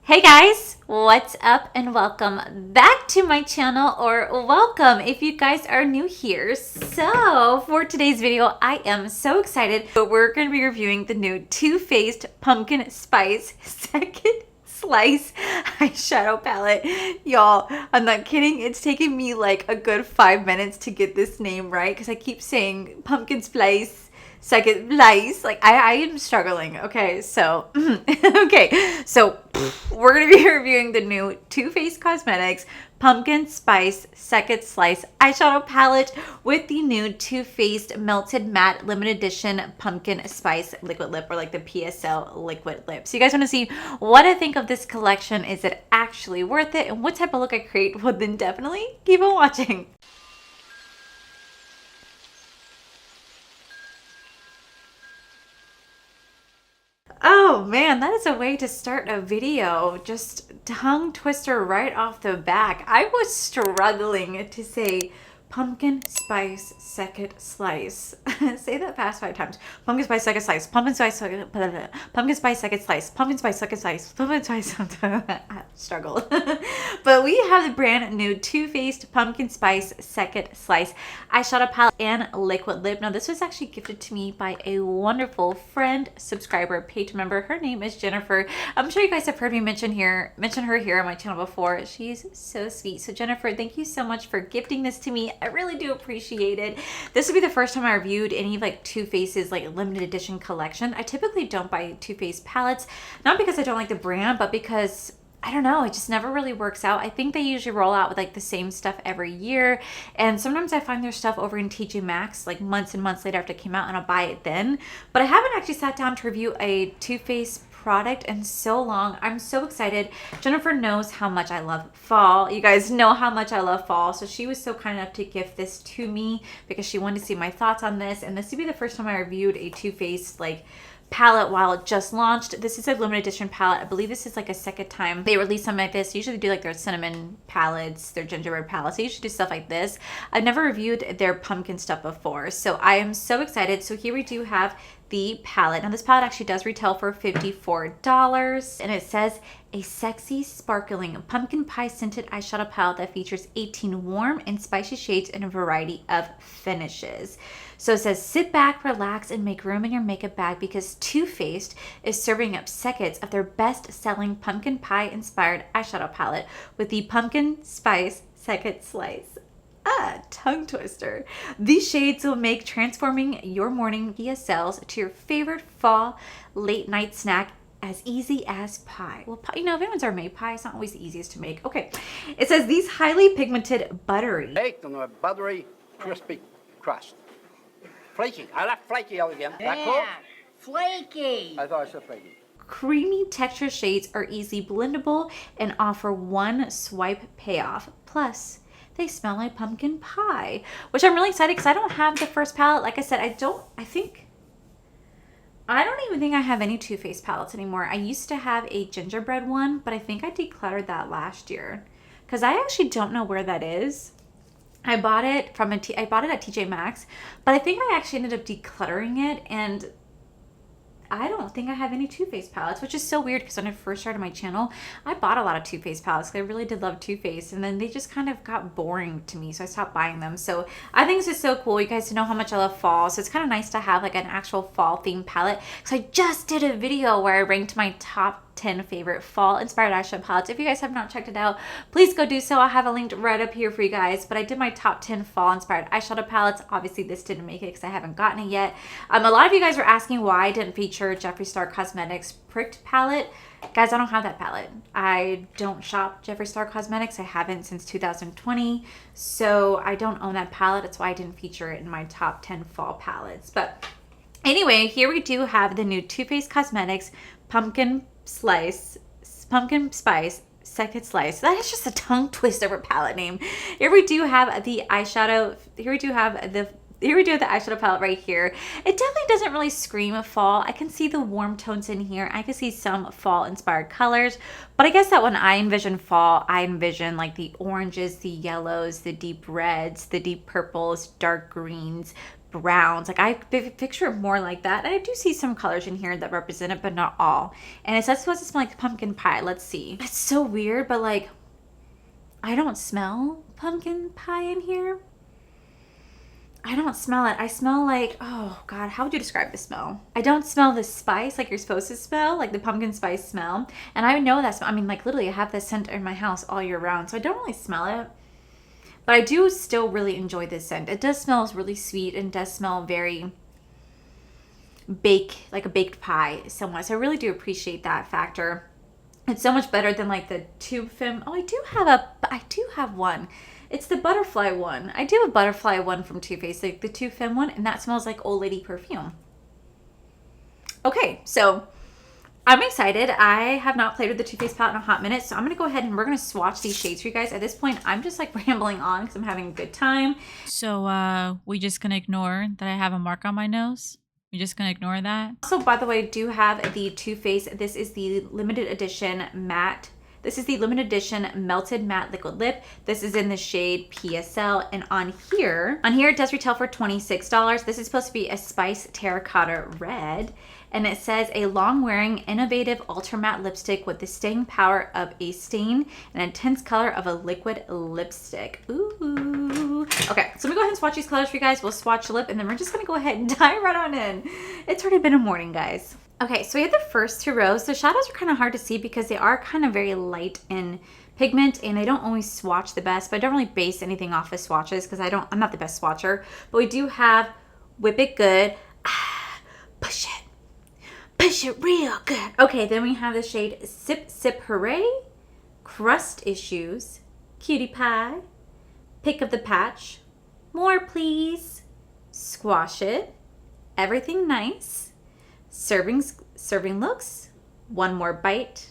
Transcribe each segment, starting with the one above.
Hey guys, what's up and welcome back to my channel, or welcome if you guys are new here. So for today's video, I am so excited, but we're going to be reviewing the new Too Faced Pumpkin Spice Second Slice eyeshadow palette. Y'all, I'm not kidding. It's taken me like a good 5 minutes to get this name right because I keep saying pumpkin spice second place. Like I am struggling. Okay, so we're gonna be reviewing the new Too Faced Cosmetics Pumpkin Spice Second Slice eyeshadow palette with the new Too Faced Melted Matte Limited Edition Pumpkin Spice Liquid Lip, or like the PSL Liquid Lip. So you guys want to see what I think of this collection? Is it actually worth it? And what type of look I create? Well, then definitely keep on watching. Oh man, that is a way to start a video. Just tongue twister right off the back. I was struggling to say pumpkin spice second slice. Say that fast 5 times. Pumpkin spice second slice. Pumpkin spice second. Pumpkin spice second slice. Pumpkin spice second slice. Pumpkin spice. Struggle. But we have the brand new Too Faced Pumpkin Spice Second Slice eyeshadow palette and liquid lip. Now this was actually gifted to me by a wonderful friend, subscriber, page member. Her name is Jennifer. I'm sure you guys have heard me mention her here on my channel before. She's so sweet. So Jennifer, thank you so much for gifting this to me. I really do appreciate it. This would be the first time I reviewed any like Too Faced's like limited edition collection. I typically don't buy Too Faced palettes, not because I don't like the brand, but because I don't know, it just never really works out. I think they usually roll out with like the same stuff every year, and sometimes I find their stuff over in TJ Maxx like months and months later after it came out, and I'll buy it then. But I haven't actually sat down to review a Too Faced product in so long. I'm so excited. Jennifer knows how much I love fall. You guys know how much I love fall, so she was so kind enough to gift this to me because she wanted to see my thoughts on this, and this would be the first time I reviewed a Too Faced like palette while it just launched. This is a limited edition palette. I believe this is like a second time they release something like this. Usually do like their cinnamon palettes, their gingerbread palettes. They usually do stuff like this. I've never reviewed their pumpkin stuff before, so I am so excited. So here we do have the palette. Now this palette actually does retail for $54, and it says a sexy, sparkling pumpkin pie scented eyeshadow palette that features 18 warm and spicy shades in a variety of finishes. So it says, sit back, relax, and make room in your makeup bag because Too Faced is serving up seconds of their best-selling pumpkin pie-inspired eyeshadow palette with the Pumpkin Spice Second Slice. Tongue twister. These shades will make transforming your morning PSLs to your favorite fall late night snack as easy as pie. Well, you know, if anyone's ever made pie, it's not always the easiest to make. Okay, it says these highly pigmented buttery. Baked on a buttery, crispy crust. Flaky. I like flaky again. That cool? Flaky. I thought I said flaky. Creamy texture shades are easily blendable and offer one swipe payoff. Plus, they smell like pumpkin pie, which I'm really excited because I don't have the first palette. Like I said, I don't even think I have any Too Faced palettes anymore. I used to have a gingerbread one, but I think I decluttered that last year because I actually don't know where that is. I bought it at TJ Maxx, but I think I actually ended up decluttering it, and I don't think I have any Too Faced palettes, which is so weird because when I first started my channel, I bought a lot of Too Faced palettes. I really did love Too Faced, and then they just kind of got boring to me, so I stopped buying them. So I think this is so cool. You guys know how much I love fall, so it's kind of nice to have like an actual fall themed palette. So I just did a video where I ranked my top 10 favorite fall inspired eyeshadow palettes. If you guys have not checked it out, please go do so. I'll have a link right up here for you guys. But I did my top 10 fall inspired eyeshadow palettes. Obviously this didn't make it because I haven't gotten it yet. A lot of you guys were asking why I didn't feature Jeffree Star Cosmetics Pricked palette. Guys, I don't have that palette. I don't shop Jeffree Star Cosmetics. I haven't since 2020, so I don't own that palette. That's why I didn't feature it in my top 10 fall palettes. But anyway, here we do have the new Too Faced Cosmetics Pumpkin Spice Second Slice. That is just a tongue twister of a palette name. Here we do have the eyeshadow. Here we do have the eyeshadow palette right here. It definitely doesn't really scream of fall. I can see the warm tones in here. I can see some fall inspired colors, but I guess that when I envision fall, I envision like the oranges, the yellows, the deep reds, the deep purples, dark greens, browns. Like I picture it more like that. And I do see some colors in here that represent it, but not all. And it says supposed to smell like pumpkin pie. Let's see. It's so weird, but like I don't smell pumpkin pie in here. I don't smell it. I smell like, oh God, how would you describe the smell? I don't smell the spice like you're supposed to smell, like the pumpkin spice smell. And I know that smell. I mean, like literally I have this scent in my house all year round, so I don't really smell it. But I do still really enjoy this scent. It does smell really sweet and does smell very like a baked pie somewhat. So I really do appreciate that factor. It's so much better than like the tube femme. Oh, I do have one. It's the butterfly one. I do have a butterfly one from Too Faced, like the Tube Femme one, and that smells like old lady perfume. Okay, so I'm excited. I have not played with the Too Faced palette in a hot minute, so I'm going to go ahead and we're going to swatch these shades for you guys. At this point, I'm just like rambling on because I'm having a good time. So we just going to ignore that I have a mark on my nose? We're just going to ignore that? Also, by the way, I do have the Too Faced. This is the limited edition matte. This is the limited edition melted matte liquid lip. This is in the shade PSL, and on here it does retail for $26. This is supposed to be a spice terracotta red, and it says a long-wearing innovative ultra matte lipstick with the staying power of a stain and intense color of a liquid lipstick. Ooh. Okay, so let me go ahead and swatch these colors for you guys. We'll swatch the lip, and then we're just gonna go ahead and dive right on in. It's already been a morning, guys. Okay, so we have the first two rows. The shadows are kind of hard to see because they are kind of very light in pigment, and I don't always swatch the best, but I don't really base anything off of swatches because I'm not the best swatcher. But we do have Whip It Good. Push it real good. Okay, then we have the shade Sip Sip Hooray, Crust Issues, Cutie Pie, Pick of the Patch, More Please, Squash It, Everything Nice, Serving Looks, One More Bite,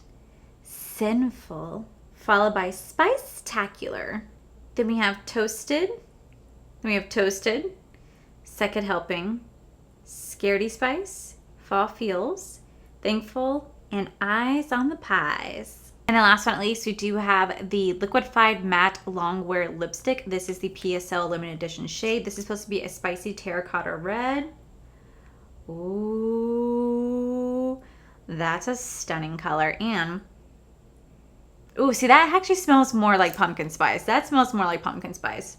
Sinful, followed by Spice-tacular. Then we have Toasted, Second Helping, Scaredy Spice, Fall Feels, Thankful, and Eyes on the Pies. And then last but not least, we do have the Liquidified Matte Longwear Lipstick. This is the PSL Limited Edition shade. This is supposed to be a spicy terracotta red. Ooh, that's a stunning color. And ooh, see, that actually smells more like pumpkin spice. That smells more like pumpkin spice.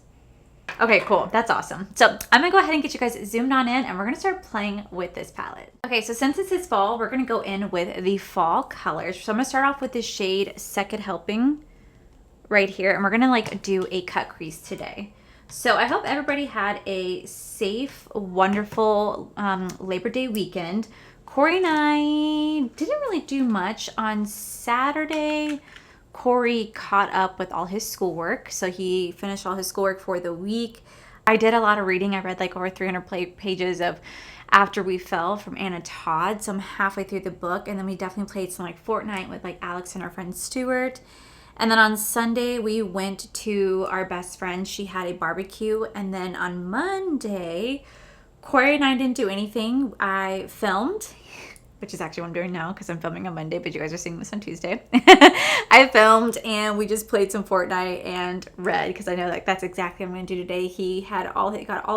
Okay, cool. That's awesome. So I'm gonna go ahead and get you guys zoomed on in, and we're gonna start playing with this palette. Okay, so since this is fall, we're gonna go in with the fall colors. So I'm gonna start off with the shade Second Helping right here, and we're gonna like do a cut crease today. So I hope everybody had a safe, wonderful Labor Day weekend. Corey and I didn't really do much on Saturday. Corey caught up with all his schoolwork, so he finished all his schoolwork for the week. I did a lot of reading. I read like over 300 pages of After We Fell from Anna Todd, so I'm halfway through the book. And then we definitely played some like Fortnite with like Alex and our friend Stuart. And then on Sunday, we went to our best friend. She had a barbecue. And then on Monday, Corey and I didn't do anything. I filmed, which is actually what I'm doing now because I'm filming on Monday, but you guys are seeing this on Tuesday. I filmed and we just played some Fortnite and read because I know like that's exactly what I'm going to do today. He got all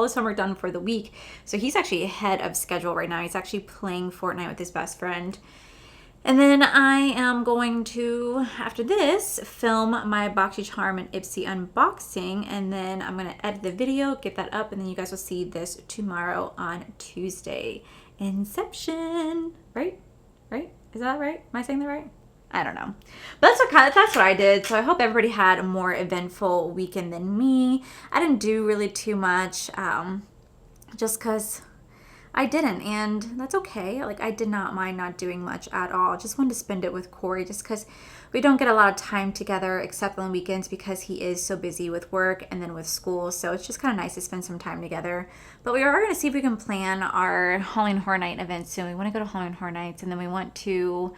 his homework done for the week. So he's actually ahead of schedule right now. He's actually playing Fortnite with his best friend. And then I am going to, after this, film my BoxyCharm and Ipsy unboxing, and then I'm going to edit the video, get that up, and then you guys will see this tomorrow on Tuesday. Inception, right? Is that right? Am I saying that right? I don't know. But that's what I did. So I hope everybody had a more eventful weekend than me. I didn't do really too much, just because I didn't, and that's okay. Like, I did not mind not doing much at all. Just wanted to spend it with Corey just because we don't get a lot of time together except on the weekends because he is so busy with work and then with school. So it's just kind of nice to spend some time together. But we are going to see if we can plan our Halloween Horror Night event soon. We want to go to Halloween Horror Nights, and then we want to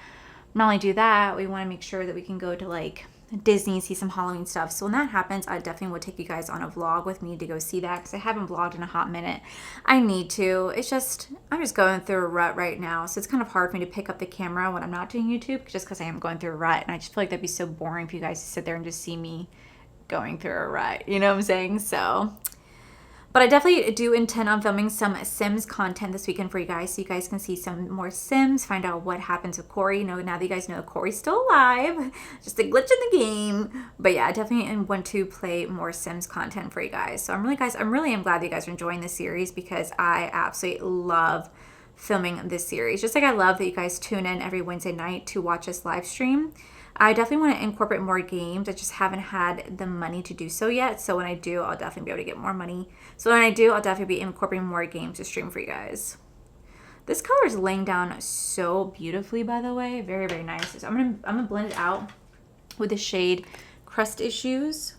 not only do that, we want to make sure that we can go to like Disney, see some Halloween stuff. So when that happens, I definitely would take you guys on a vlog with me to go see that because I haven't vlogged in a hot minute. I need to. It's just, I'm just going through a rut right now. So it's kind of hard for me to pick up the camera when I'm not doing YouTube just because I am going through a rut. And I just feel like that'd be so boring for you guys to sit there and just see me going through a rut. You know what I'm saying? So, But I definitely do intend on filming some Sims content this weekend for you guys, so you guys can see some more Sims, find out what happens with Corey. You know, now that you guys know Corey's still alive, just a glitch in the game. But yeah, I definitely want to play more Sims content for you guys. So I'm really glad that you guys are enjoying this series, because I absolutely love filming this series. Just like I love that you guys tune in every Wednesday night to watch us live stream. I definitely want to incorporate more games. I just haven't had the money to do so yet. So when I do, I'll definitely be able to get more money. So when I do, I'll definitely be incorporating more games to stream for you guys. This color is laying down so beautifully, by the way. Very, very nice. So I'm gonna blend it out with the shade Crust Issues.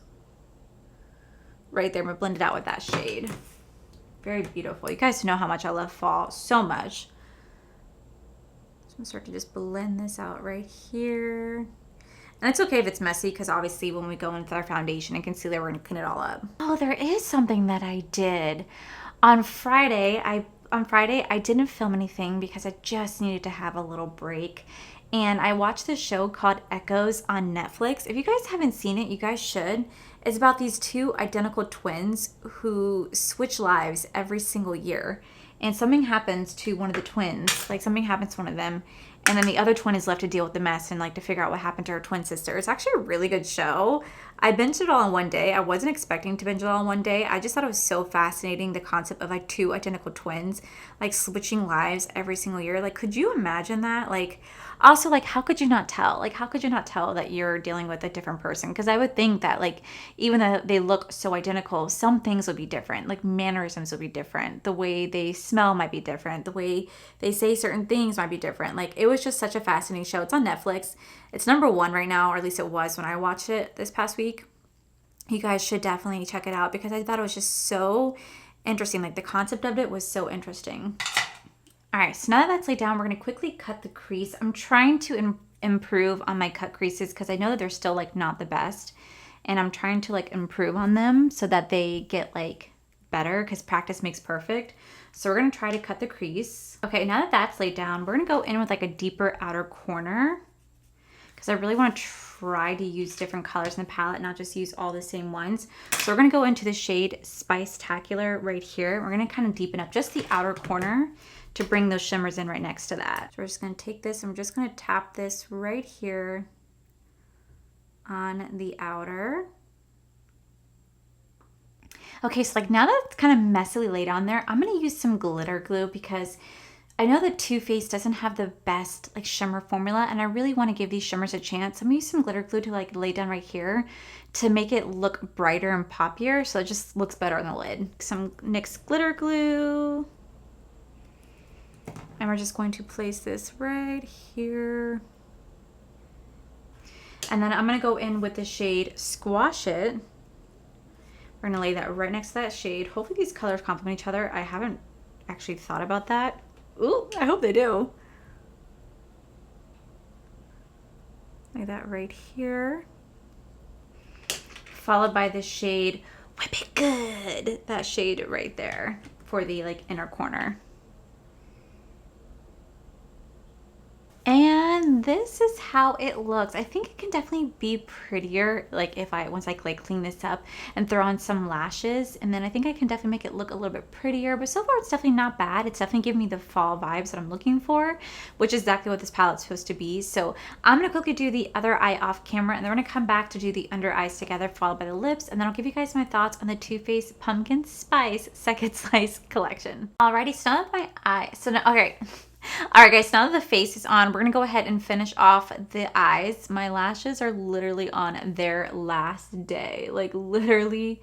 Right there, I'm gonna blend it out with that shade. Very beautiful. You guys know how much I love fall so much. So I'm gonna start to just blend this out right here. And it's okay if it's messy, because obviously when we go into our foundation and concealer, we're gonna clean it all up. Oh, there is something that I did. On Friday, I didn't film anything because I just needed to have a little break. And I watched this show called Echoes on Netflix. If you guys haven't seen it, you guys should. It's about these two identical twins who switch lives every single year. And something happens to one of the twins, like something happens to one of them, and then the other twin is left to deal with the mess and like to figure out what happened to her twin sister. It's actually a really good show. I binged it all in one day. I wasn't expecting to binge it all in one day. I just thought it was so fascinating, the concept of like two identical twins like switching lives every single year. Like, could you imagine that? Like, also, like, how could you not tell? Like, how could you not tell that you're dealing with a different person? Because I would think that, like, even though they look so identical, some things would be different. Like, mannerisms would be different. The way they smell might be different. The way they say certain things might be different. Like, it was just such a fascinating show. It's on Netflix. It's #1 right now, or at least it was when I watched it this past week. You guys should definitely check it out, because I thought it was just so interesting. Like, the concept of it was so interesting. All right, so now that that's laid down, we're gonna quickly cut the crease. I'm trying to improve on my cut creases, because I know that they're still like not the best, and I'm trying to like improve on them so that they get like better, because practice makes perfect. So we're gonna try to cut the crease. Okay, now that that's laid down, we're gonna go in with like a deeper outer corner, because I really want to try to use different colors in the palette, not just use all the same ones. So we're gonna go into the shade Spice-tacular right here. We're gonna kind of deepen up just the outer corner to bring those shimmers in right next to that. So we're just gonna take this and we're just gonna tap this right here on the outer. Okay, so like now that it's kind of messily laid on there, I'm gonna use some glitter glue, because I know that Too Faced doesn't have the best like shimmer formula, and I really want to give these shimmers a chance. I'm gonna use some glitter glue to like lay down right here to make it look brighter and poppier, so it just looks better on the lid. Some NYX glitter glue. And we're just going to place this right here. And then I'm gonna go in with the shade Squash It. We're gonna lay that right next to that shade. Hopefully these colors complement each other. I haven't actually thought about that. Ooh, I hope they do. Like that right here. Followed by the shade Whip It Good. That shade right there for the like inner corner. And this is how it looks. I think it can definitely be prettier, like if once I like clean this up and throw on some lashes, and then I think I can definitely make it look a little bit prettier. But so far it's definitely not bad. It's definitely giving me the fall vibes that I'm looking for, which is exactly what this palette's supposed to be. So I'm gonna quickly do the other eye off camera, and then we're gonna come back to do the under eyes together, followed by the lips, and then I'll give you guys my thoughts on the Too Faced Pumpkin Spice Second Slice collection. Alrighty, so now that my eye, okay. All right, guys, now that the face is on, we're gonna go ahead and finish off the eyes. My lashes are literally on their last day, like literally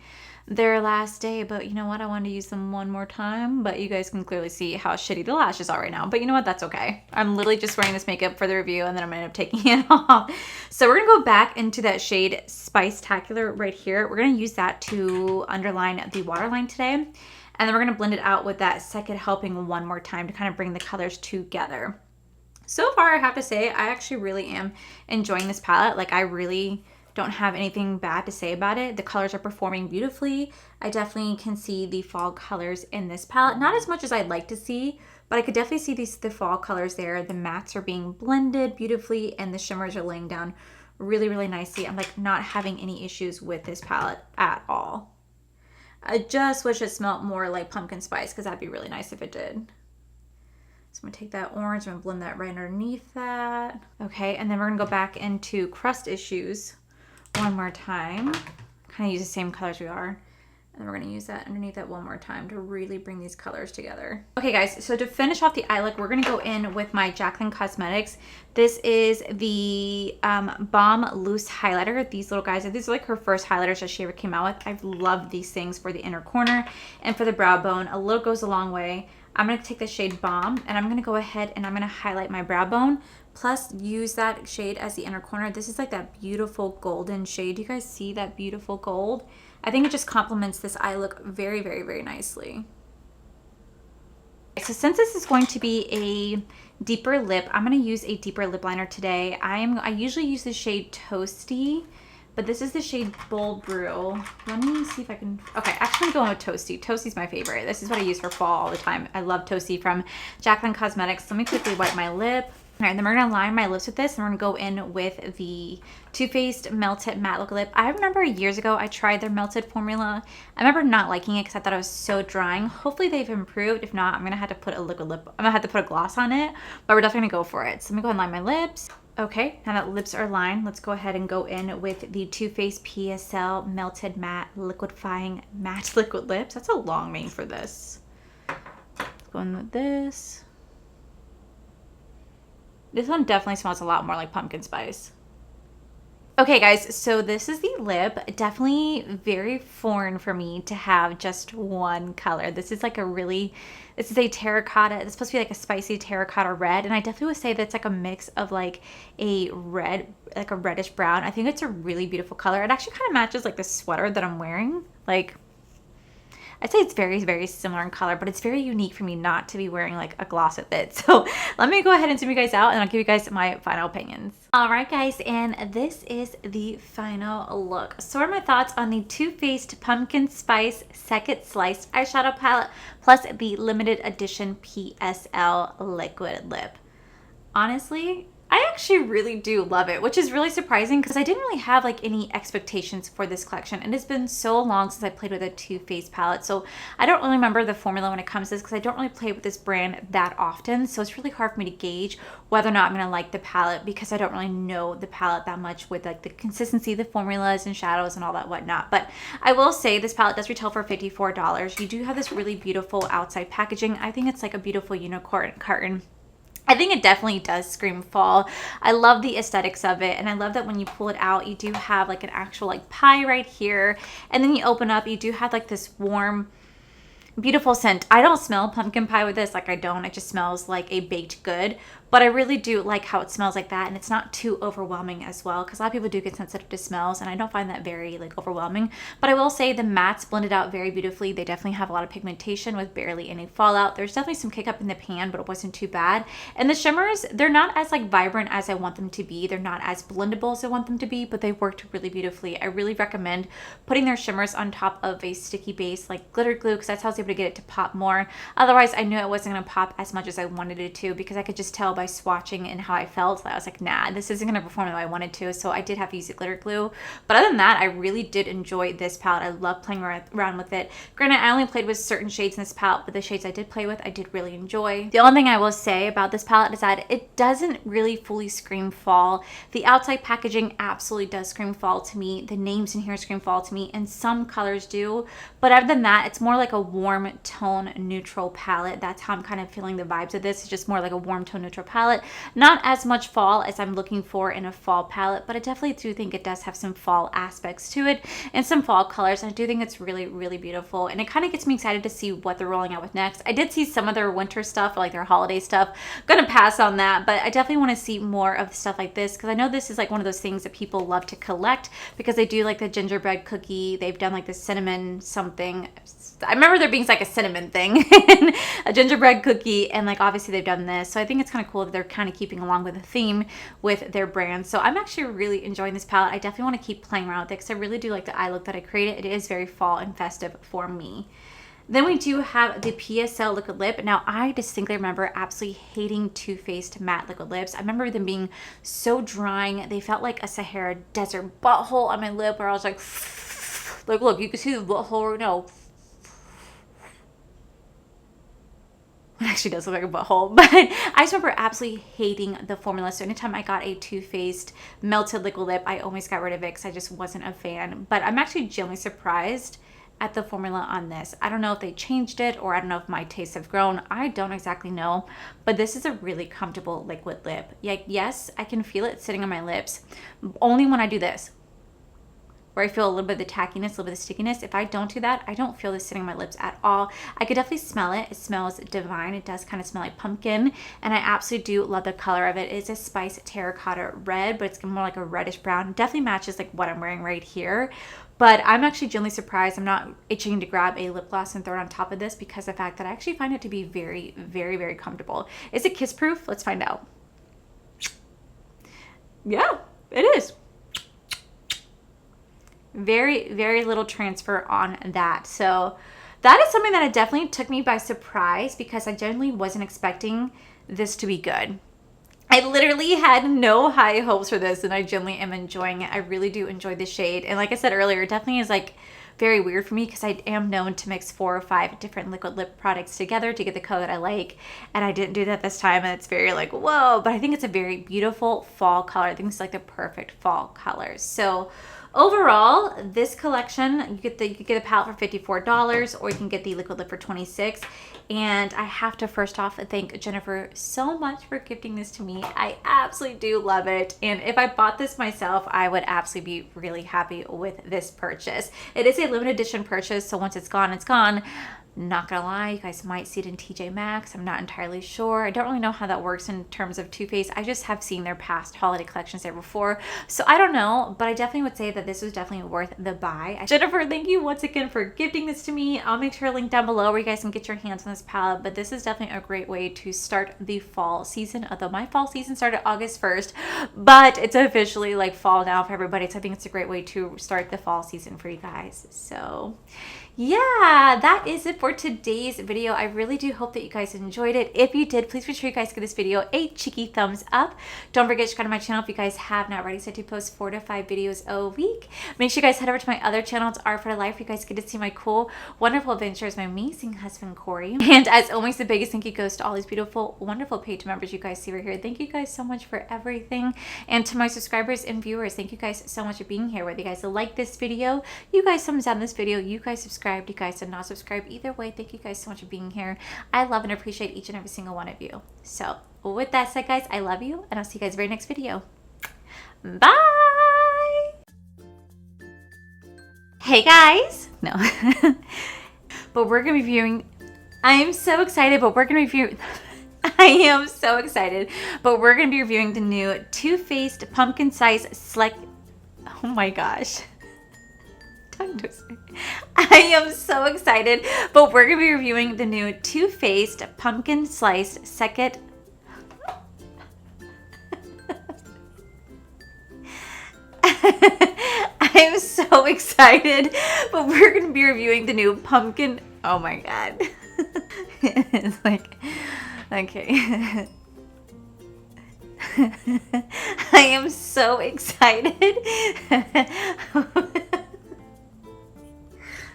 their last day. But you know what? I wanted to use them one more time, but you guys can clearly see how shitty the lashes are right now. But you know what? That's okay. I'm literally just wearing this makeup for the review, and then I'm gonna end up taking it off. So we're gonna go back into that shade Spice-tacular right here. We're gonna use that to underline the waterline today. And then we're gonna blend it out with that second helping one more time to kind of bring the colors together. So far, I have to say, I actually really am enjoying this palette. Like, I really don't have anything bad to say about it. The colors are performing beautifully. I definitely can see the fall colors in this palette. Not as much as I'd like to see, but I could definitely see the fall colors there. The mattes are being blended beautifully, and the shimmers are laying down really, really nicely. I'm like not having any issues with this palette at all. I just wish it smelled more like pumpkin spice because that'd be really nice if it did. So I'm gonna take that orange, I'm gonna blend that right underneath that. Okay, and then we're gonna go back into Crust Issues one more time. Kind of use the same colors we are. And we're gonna use that underneath that one more time to really bring these colors together. Okay guys, so to finish off the eye look, we're gonna go in with my Jaclyn Cosmetics. This is the Balm Loose Highlighter. These little guys, these are like her first highlighters that she ever came out with. I've loved these things for the inner corner and for the brow bone. A little goes a long way. I'm gonna take the shade Balm and I'm gonna go ahead and I'm gonna highlight my brow bone, plus use that shade as the inner corner. This is like that beautiful golden shade. Do you guys see that beautiful gold? I think it just complements this eye look very, very, very nicely. So since this is going to be a deeper lip, I'm going to use a deeper lip liner today. I usually use the shade Toasty, but this is the shade Bold Brew. Let me see if I can, okay, actually I'm going with Toasty. Toasty's my favorite. This is what I use for fall all the time. I love Toasty from Jaclyn Cosmetics. Let me quickly wipe my lip. All right, then we're gonna line my lips with this and we're gonna go in with the Too Faced Melted Matte Look Lip. I remember years ago I tried their melted formula. I remember not liking it because I thought it was so drying. Hopefully they've improved. If not, I'm gonna have to put a liquid lip, I'm gonna have to put a gloss on it, but we're definitely gonna go for it. So let me go ahead and line my lips. Okay, now that lips are lined, let's go ahead and go in with the Too Faced PSL Melted Matte Liquidifying Matte Liquid Lips. That's a long name for this. Let's go in with this. This one definitely smells a lot more like pumpkin spice. Okay guys, so this is the lip. Definitely very foreign for me to have just one color. This is like a really, this is a terracotta. It's supposed to be like a spicy terracotta red. And I definitely would say that's like a mix of like a red, like a reddish brown. I think it's a really beautiful color. It actually kind of matches like the sweater that I'm wearing. Like, I'd say it's very, very similar in color, but it's very unique for me not to be wearing like a gloss with it. So let me go ahead and zoom you guys out and I'll give you guys my final opinions. All right, guys, and this is the final look. So what are my thoughts on the Too Faced Pumpkin Spice Second Sliced Eyeshadow Palette plus the limited edition PSL Liquid Lip? Honestly, I actually really do love it, which is really surprising because I didn't really have like any expectations for this collection. And it's been so long since I played with a Too Faced palette. So I don't really remember the formula when it comes to this because I don't really play with this brand that often. So it's really hard for me to gauge whether or not I'm going to like the palette because I don't really know the palette that much with like the consistency, the formulas and shadows and all that whatnot. But I will say this palette does retail for $54. You do have this really beautiful outside packaging. I think it's like a beautiful unicorn carton. I think it definitely does scream fall. I love the aesthetics of it, and I love that when you pull it out, you do have like an actual like pie right here, and then you open up, you do have like this warm, beautiful scent. I don't smell pumpkin pie with this, like I don't. It just smells like a baked good, but I really do like how it smells like that, and it's not too overwhelming as well, because a lot of people do get sensitive to smells, and I don't find that very like overwhelming. But I will say the mattes blended out very beautifully. They definitely have a lot of pigmentation with barely any fallout. There's definitely some kick up in the pan, but it wasn't too bad. And the shimmers, they're not as like vibrant as I want them to be. They're not as blendable as I want them to be, but they worked really beautifully. I really recommend putting their shimmers on top of a sticky base like glitter glue, because that's how I was able to get it to pop more. Otherwise, I knew it wasn't going to pop as much as I wanted it to, because I could just tell by swatching and how I felt. I was like, nah, this isn't going to perform the way I wanted to. So I did have to use the glitter glue. But other than that, I really did enjoy this palette. I love playing around with it. Granted, I only played with certain shades in this palette, but the shades I did play with, I did really enjoy. The only thing I will say about this palette is that it doesn't really fully scream fall. The outside packaging absolutely does scream fall to me. The names in here scream fall to me, and some colors do. But other than that, it's more like a warm tone neutral palette. That's how I'm kind of feeling the vibes of this. It's just more like a warm tone neutral palette. Not as much fall as I'm looking for in a fall palette, but I definitely do think it does have some fall aspects to it and some fall colors. And I do think it's really, really beautiful. And it kind of gets me excited to see what they're rolling out with next. I did see some of their winter stuff, like their holiday stuff. I'm gonna pass on that, but I definitely want to see more of stuff like this, because I know this is like one of those things that people love to collect, because they do like the gingerbread cookie. They've done like the cinnamon something. I remember there being like a cinnamon thing, a gingerbread cookie, and like obviously they've done this. So I think it's kind of cool that they're kind of keeping along with the theme with their brand. So I'm actually really enjoying this palette. I definitely want to keep playing around with it because I really do like the eye look that I created. It is very fall and festive for me. Then we do have the PSL liquid lip. Now, I distinctly remember absolutely hating Too Faced matte liquid lips. I remember them being so drying. They felt like a Sahara Desert butthole on my lip, where I was like, look, you can see the butthole right now. actually does look like a butthole, but I just remember absolutely hating the formula. So anytime I got a Too Faced melted liquid lip, I always got rid of it because I just wasn't a fan. But I'm actually genuinely surprised at the formula on this. I don't know if they changed it, or I don't know if my tastes have grown. I don't exactly know, but this is a really comfortable liquid lip. Yes, I can feel it sitting on my lips, only when I do this, where I feel a little bit of the tackiness, a little bit of the stickiness. If I don't do that, I don't feel this sitting on my lips at all. I could definitely smell it. It smells divine. It does kind of smell like pumpkin, and I absolutely do love the color of it. It's a spice terracotta red, but it's more like a reddish brown. Definitely matches like what I'm wearing right here. But I'm actually genuinely surprised. I'm not itching to grab a lip gloss and throw it on top of this because of the fact that I actually find it to be very, very, very comfortable. Is it kiss proof? Let's find out. Yeah, it is. Very, very little transfer on that. So that is something that it definitely took me by surprise because I genuinely wasn't expecting this to be good. I literally had no high hopes for this, and I genuinely am enjoying it. I really do enjoy the shade. And like I said earlier, it definitely is like very weird for me because I am known to mix 4 or 5 different liquid lip products together to get the color that I like. And I didn't do that this time, and it's very like, whoa. But I think it's a very beautiful fall color. I think it's like the perfect fall colors. So overall, this collection, you could get a palette for $54, or you can get the liquid lip for $26. And I have to first off thank Jennifer so much for gifting this to me. I absolutely do love it. And if I bought this myself, I would absolutely be really happy with this purchase. It is a limited edition purchase, so once it's gone, it's gone. Not gonna lie, you guys might see it in TJ Maxx. I'm not entirely sure. I don't really know how that works in terms of Too Faced. I just have seen their past holiday collections there before, so I don't know, but I definitely would say that this was definitely worth the buy. Jennifer, thank you once again for gifting this to me. I'll make sure to link down below where you guys can get your hands on this palette, but this is definitely a great way to start the fall season, although my fall season started August 1st, but it's officially like fall now for everybody, so I think it's a great way to start the fall season for you guys. So yeah, that is it for today's video. I really do hope that you guys enjoyed it. If you did, please be sure you guys give this video a cheeky thumbs up. Don't forget to subscribe to my channel if you guys have not already. So I do post 4 to 5 videos a week. Make sure you guys head over to my other channel. It's Art for Life. You guys get to see my cool, wonderful adventures, my amazing husband, Corey. And as always, the biggest thank you goes to all these beautiful, wonderful page members you guys see right here. Thank you guys so much for everything. And to my subscribers and viewers, thank you guys so much for being here. Whether you guys like this video, you guys thumbs down this video, you guys subscribe, you guys did not subscribe, either way, thank you guys so much for being here. I love and appreciate each and every single one of you. So with that said, guys, I love you, and I'll see you guys very next video. Bye. Hey guys. No. But we're gonna be viewing, I am so excited, but we're gonna be viewing I am so excited, but we're gonna be reviewing the new Too Faced Pumpkin Spice Select. Oh my gosh. I am so excited, but we're gonna be reviewing the new Too Faced Pumpkin Spice Second. I'm so excited, but we're gonna be reviewing the new pumpkin. Oh my god. It's like, okay. I am so excited.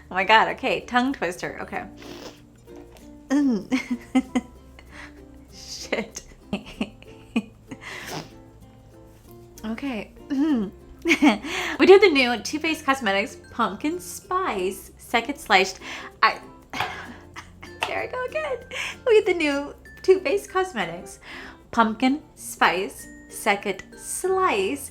Oh my god, okay, tongue twister, okay. Shit. Okay. We did the new Too Faced Cosmetics Pumpkin Spice Second Sliced. There I go again. We did the new Too Faced Cosmetics Pumpkin Spice Second Slice